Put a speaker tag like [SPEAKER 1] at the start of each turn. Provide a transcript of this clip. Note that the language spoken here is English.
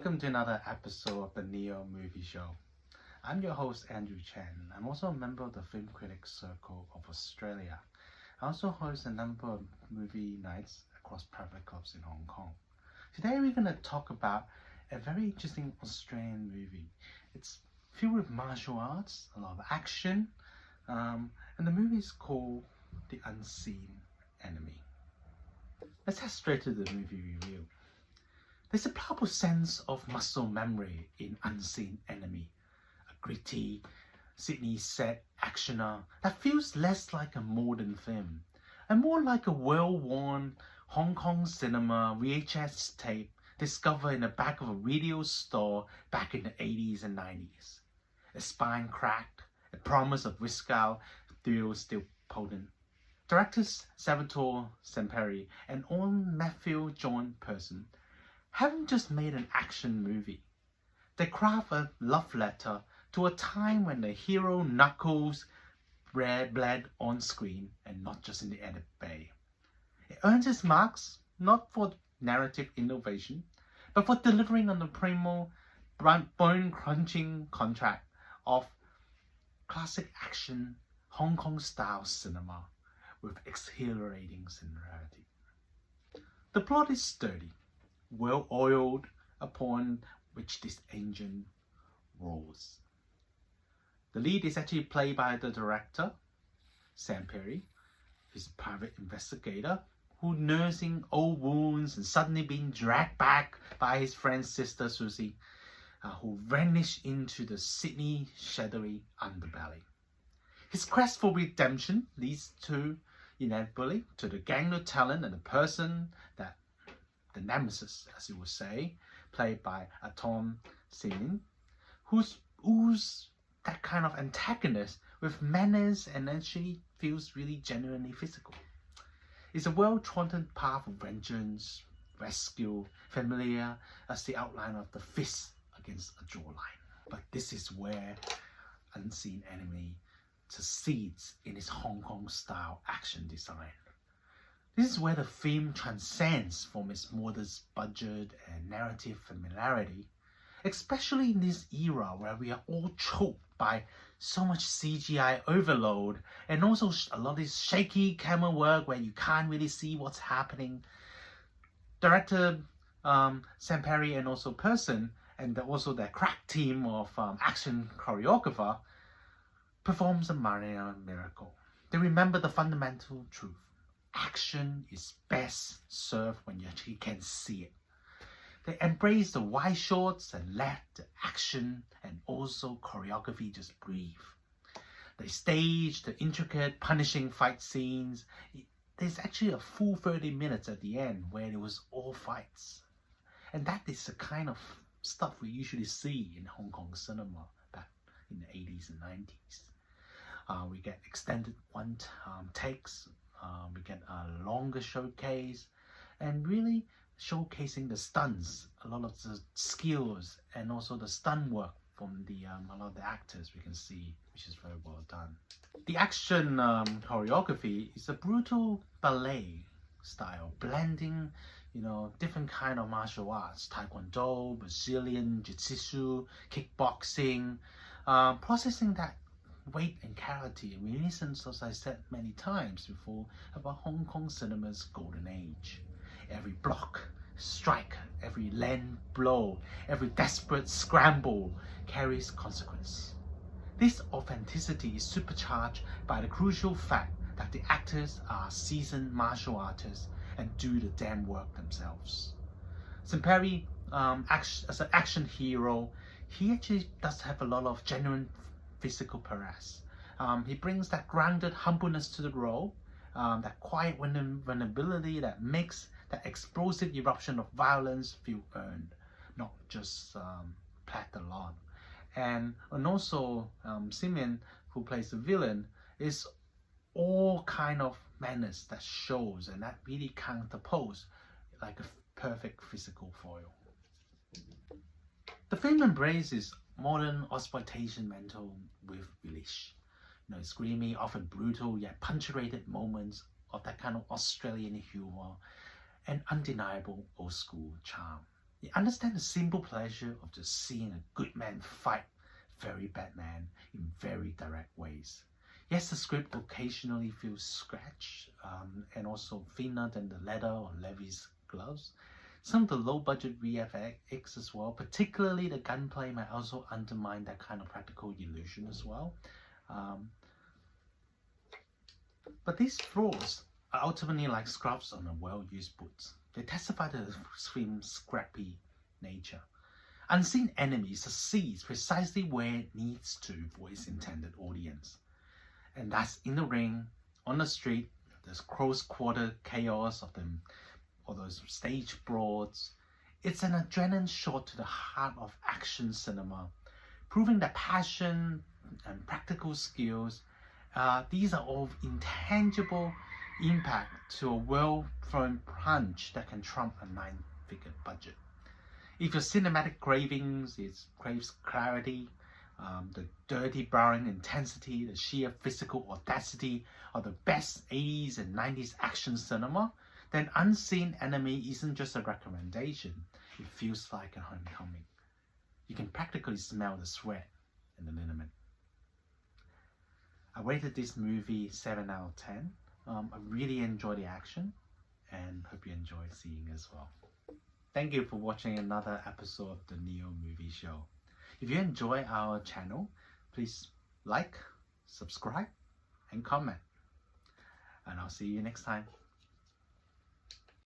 [SPEAKER 1] Welcome to another episode of the Neo Movie Show. I'm your host Andrew Chen. I'm also a member of the Film Critics Circle of Australia. I also host a number of movie nights across private clubs in Hong Kong. Today we're going to talk about a very interesting Australian movie. It's filled with martial arts, a lot of action, and the movie is called The Unseen Enemy. Let's head straight to the movie review. There's a powerful sense of muscle memory in Unseen Enemy, a gritty, Sydney-set actioner that feels less like a modern film and more like a well-worn Hong Kong cinema VHS tape discovered in the back of a video store back in the 80s and 90s. A spine cracked, a promise of whisk-out thrill still potent. Directors Salvatore Samperi and Mathew John Pearson haven't just made an action movie. They craft a love letter to a time when the hero knuckles bled on screen and not just in the edit bay. It earns its marks not for narrative innovation, but for delivering on the primal, bone-crunching contract of classic action Hong Kong-style cinema with exhilarating similarity. The plot is sturdy, well-oiled, upon which this engine rolls. The lead is actually played by the director, Samperi. He's a private investigator who nursing old wounds and suddenly being dragged back by his friend's sister Susie, who vanished into the Sydney shadowy underbelly. His quest for redemption leads inevitably to the gang of talent and the person that the nemesis, as you would say, played by Artom Simin, who's that kind of antagonist with menace and actually feels really genuinely physical. It's a well-trodden path of vengeance, rescue, familiar as the outline of the fist against a jawline. But this is where Unseen Enemy succeeds in its Hong Kong-style action design. This is where the film transcends from its modest budget and narrative familiarity, especially in this era where we are all choked by so much CGI overload and also a lot of this shaky camera work where you can't really see what's happening. Director Samperi and also Pearson and also their crack team of action choreographer performs a minor miracle. They remember the fundamental truth. Action is best served when you actually can see it. They embrace the wide shots and let the action and also choreography just breathe. They stage the intricate, punishing fight scenes. There's actually a full 30 minutes at the end where it was all fights. And that is the kind of stuff we usually see in Hong Kong cinema back in the 80s and 90s. We get extended takes. We get a longer showcase and really showcasing the stunts, a lot of the skills and also the stunt work from a lot of the actors we can see, which is very well done. The action choreography is a brutal ballet style, blending different kind of martial arts, Taekwondo, Brazilian Jiu-Jitsu, Kickboxing, processing that weight and clarity and reminiscence, as I said many times before, about Hong Kong cinema's golden age. Every block, strike, every land blow, every desperate scramble carries consequence. This authenticity is supercharged by the crucial fact that the actors are seasoned martial artists and do the damn work themselves. Samperi, as an action hero, he actually does have a lot of genuine physical prowess. He brings that grounded humbleness to the role, that quiet vulnerability that makes that explosive eruption of violence feel earned, not just plapped along. And also Simin, who plays the villain, is all kind of menace that shows and that really counterpose like a perfect physical foil. The film embraces modern exploitation mental with relish. It's screamy, often brutal, yet punctuated moments of that kind of Australian humor and undeniable old school charm. You understand the simple pleasure of just seeing a good man fight very bad man in very direct ways. Yes, the script occasionally feels scratched and also thinner than the leather or Levi's gloves. Some of the low-budget VFX as well, particularly the gunplay, might also undermine that kind of practical illusion as well. But these flaws are ultimately like scraps on a well-used boot. They testify to the film's scrappy nature. Unseen Enemy succeeds precisely where it needs to for its intended audience. And that's in the ring, on the street, there's close-quarter chaos of them, or those stage brawls. It's an adrenaline shot to the heart of action cinema, proving that passion and practical skills, these are all intangible impact to a well-thrown punch that can trump a 9-figure budget. If your cinematic cravings craves clarity, the dirty barring intensity, the sheer physical audacity of the best 80s and 90s action cinema, then Unseen Enemy isn't just a recommendation, it feels like a homecoming. You can practically smell the sweat and the liniment. I rated this movie 7 out of 10. I really enjoy the action and hope you enjoy seeing as well. Thank you for watching another episode of the Neo Movie Show. If you enjoy our channel, please like, subscribe, and comment. And I'll see you next time.